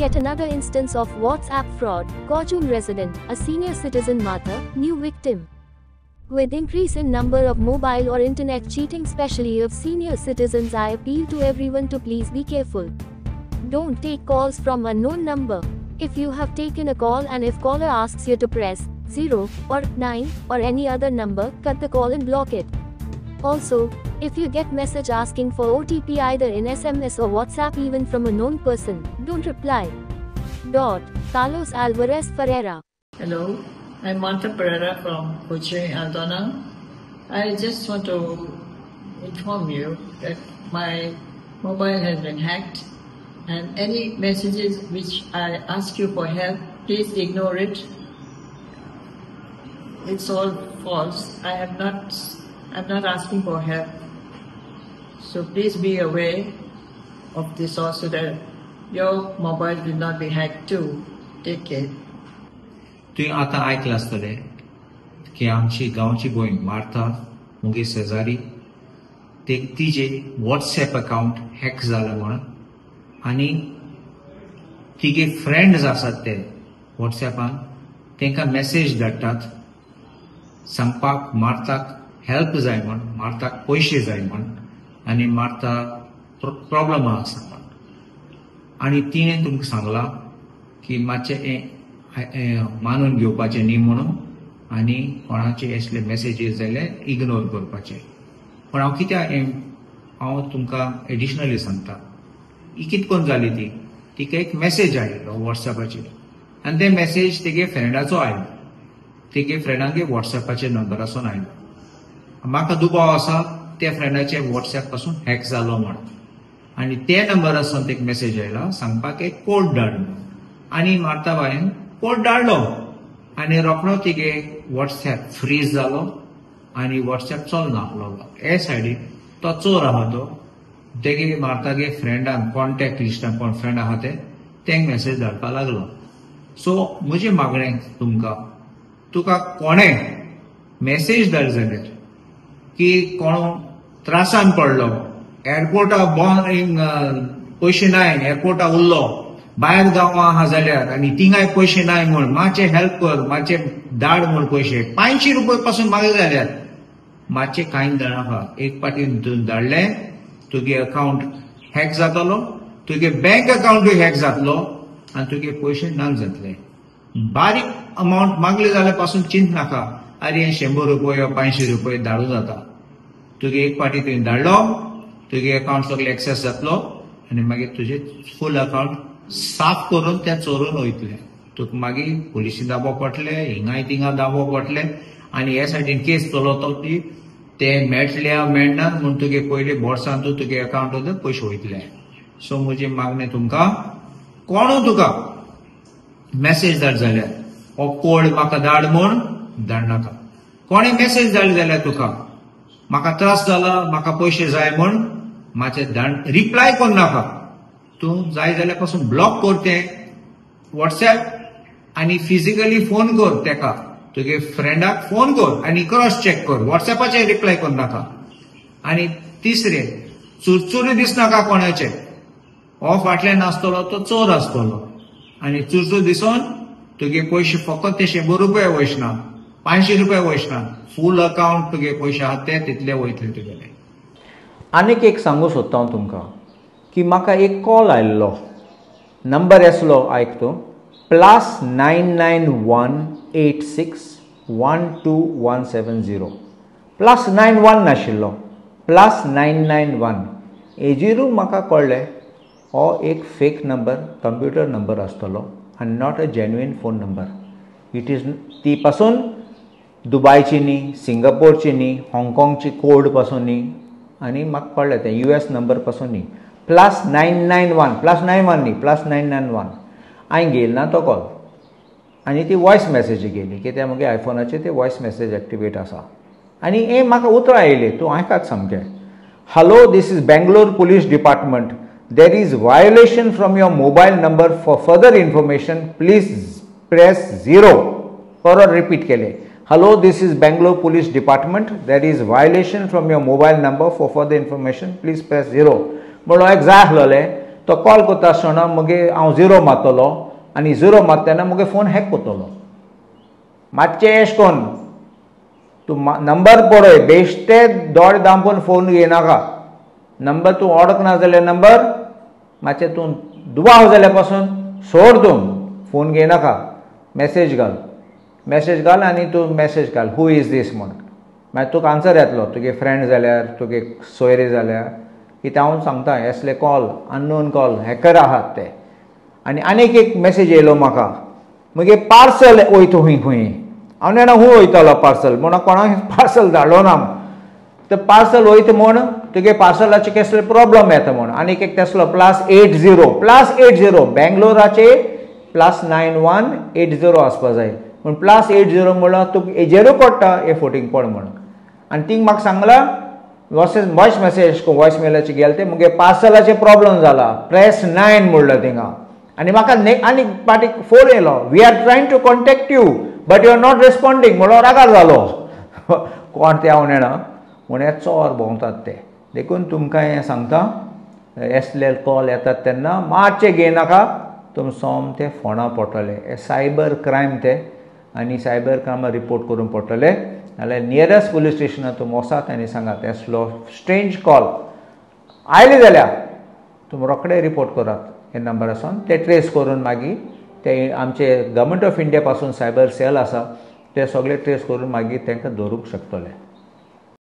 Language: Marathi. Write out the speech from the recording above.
yet another instance of WhatsApp fraud. Kochum resident, a senior citizen Martha, new victim. With increase in number of mobile or internet cheating, especially of senior citizens, I appeal to everyone to please be careful. Don't take calls from unknown number. If you have taken a call and if caller asks you to press 0 or 9 or any other number, cut the call and block it. Also, if you get message asking for OTP either in SMS or WhatsApp even from a known person, don't reply. Carlos Alvarez Ferreira. Hello, I'm Martha Pereira from Coche Aldona. I just want to inform you that my mobile has been hacked, and any messages which I ask you for help, please ignore it. It's all false. I'm not asking for help. So please be aware of this also, that your mobile will not be hacked too. Take care. तुवें आतां आयकलां आसतलें की आमची गांवची भयण मार्था मुगे शेजारी तिजे WhatsApp अकाउंट हॅक जाला म्हण, आनी तिगे फ्रेंड्स आसात ते WhatsApपान तांकां मेसेज धाडटात सांगपाक मार्थाक हेल्प जाय म्हण, मार्थाक पयशे जाय म्हण, आनी मार्था प्रॉब्लम आसा म्हण. आनी तिणें तुमकां सांगलां की मातशें मानून घेवपाचें न्ही म्हणून, आनी कोणाचे असले मेसेजीस जाल्यार इग्नोर करपाचे. पण हांव कित्याक हांव तुमकां एडिशनली सांगता, ही कितकोन जाली तिका एक मेसेज आयलो WhatsAppचेर, आनी ते मेसेज तेगे फ्रेंडाचो आयलो, तेगे फ्रेंडागे WhatsAppचे नंबरासून आयलो. म्हाका दुबाव आसा त्या फ्रेंडाचे WhatsApp पासून हॅक जालो म्हण, आनी ते नंबरासून एक मेसेज आयला सांगपाक एक कोड धाड, आनी मार्था बायन कोड धाडलो, आनी रोखडो तिगे WhatsApp फ्रीज जालो आनी WhatsApp चलना लागलो. हे सायडीक तो चोर आहा तो तेगे मार्थागे फ्रेंडान कॉन्टॅक्ट लिस्टान कोण फ्रेंड आहा ते तेंक मेसेज धाडपाक लागलो. सो म्हजें मागणें तुका कोणें मेसेज धाड जाल्यार की कोण त्रासान पडलो, एअरपोर्टा पयशे नाय, एअरपोर्टा उरलो, भायर गांवां आहा जाल्यार आनी थिंगाय पयशे नाय म्हण, मातशे हेल्प कर, मातशे धाड म्हण पयशे, 500 रुपया पासून मागे जाल्यार मातशे कांय जाणांका एक पाटी धाडले तुगे अकाउंट हॅक जातलो, तुगे बँक अकाउंटूय हॅक जातलो आनी तुगे पयशे नाक जातले. बारीक अमाउंट मागले जाल्यार पासून चिंत नाका, अरे 100 रुपया 500 रुपया धाडूं जाता. तुगे एक पाटी तुवें धाडलो, तुगे अकाउंट सगळे एक्सेस जातलो आनी मागीर तुजे फूल अकाउंट साफ करून ते चोरून वयतले. तुका मागीर पुलिसी दाबो पडटले, हिंगाय थिंगा दाबो पडटले, आनी हे सायडीन केस चलतो ती ते मेळटले मेळनात म्हूण तुगे पयलीं बोर्सांतूं तुगे अकाउंटांत पयशे वयतले. सो म्हजें मागणें तुमकां, कोणूय तुका मेसेज धाड जाल्यार हो कोड म्हाका धाड म्हूण धाडनाका. कोणें मेसेज धाड जाल्यार तुका म्हाका त्रास जाला, म्हाका पयशे जाय म्हूण मातशें धाड, रिप्लाय करनाका. तूं जाय जाल्यार पासून ब्लॉक कर तें WhatsApp आनी फिजिकली फोन कर तेका, तुगे फ्रेंडाक फोन कर आनी क्रॉस चॅक कर, WhatsAppचेर रिप्लाय करनाका. आनी तिसरें, चुरचुरी दिसनाका कोणाचे, हो फाटल्यान आसतलो तो चोर आसतलो, आनी चुरचूर दिसोन तुगे पयशे फकत ते 100 रुपया वयचना, 500 रुपया वयचना, फूल अकाउंट तुगे पयशे आहात ते तितले वयतले तुगेले. आनीक एक सांगू सोदता हांव तुमकां की म्हाका एक कॉल आयल्लो, नंबर आसलो आयक तो +99186121170, +91 नाशिल्लो, +991. हेजेरूय म्हाका कळ्ळें हो एक फेक नंबर, कंप्युटर नंबर आसतलो आनी not a genuine phone number. It is ती पासून दुबयची न्ही, सिंगापोरची न्ही, हाँगकाँगची कोड पासून न्ही, आनी म्हाका कळ्ळें तें US नंबर पासून न्ही. +991 +91 न्ही, +991. हांवें घेयलो ना तो कॉल, आनी ती वॉयस मेसेज गेली, कित्याक म्हगे आयफोनाचेर ती वॉयस मेसेज एक्टिवेट आसा. आनी हे म्हाका उतरां येयली, तूं आयकात सामकें. Hello, this is Bangalore police department. There is violation from your mobile number. For further information, please press 0. Or repeat केले. Hello, this is Bangalore Police Department. There is violation from your mobile number. For further information, please press 0. म्हणून एक जाय आसलोलें, तो तो कॉल करता आसतना मुगे हांव 0 मारतलो आनी 0 मारतना मुगे फोन हॅक करतलो. मातशें एश कोन्न तूं नंबर पळय, बेश्टे दोळ दामपून फोन घेयनाका. नंबर तूं ओळख ना जाल्यार नंबर मातशें तूं दुबाव जाल्या पासून सोड, तूं फोन घेयनाका. मेसेज घाल आनी तूं मेसेज घाल हू इज दीस म्हूण. मागीर तुका आन्सर येतलो, तुगे फ्रेंड जाल्यार तुगे सोयरे जाल्यार. कित्याक हांव सांगता असले कॉल, अननोन कॉल, हॅकर आहात ते. आनी आनीक एक मेसेज येयलो म्हाका, मुगे पार्सल वयता खंय. हांव नेणा हू वयतलो पार्सल म्हूण कोणाक पार्सल धाडलो ना. तर पार्सल वयता म्हूण तुगे पार्सलाचे कसले प्रॉब्लम येता म्हूण. आनीक एक तेसलो +80 बेंगलोराचे +9180 आसपा जाय. पूण +80 म्हणल्यार तुका हेजेरूय पडटा हे फोटींग पड म्हूण. आनी तींग म्हाका सांगलां वॉयस मेसेज वॉयस मेलाचे गेले ते मुगे पार्सलाचे प्रॉब्लम जाला, प्रेस 9 म्हणलं थिंगा. आनी म्हाका आनी पाटीक फोन येयलो, we are trying to contact you but you are not responding. म्हणून रागार जालो. कोण ते हांव नेणा म्हूण हे चोर भोंवतात ते. देखून तुमकां हें सांगता, असले कॉल येतात तेन्ना मातशें घेयनाका. तुमी सोमते फोंडा पडटले. हे सायबर क्रायम ते, आनी सायबर क्रायमाक रिपोर्ट करून पडटले. नाल्यार नियरस्ट पुलीस स्टेशनार तुमी वचात आनी सांगात असलो स्ट्रेंज कॉल आयले जाल्यार तुमी रोखडे रिपोर्ट करात हे नंबरासून. ते ट्रेस करून मागीर ते आमचे गव्हर्मेंट ऑफ इंडिया पासून सायबर सेल आसा ते सगळे ट्रेस करून मागीर तांकां धरूंक शकतले.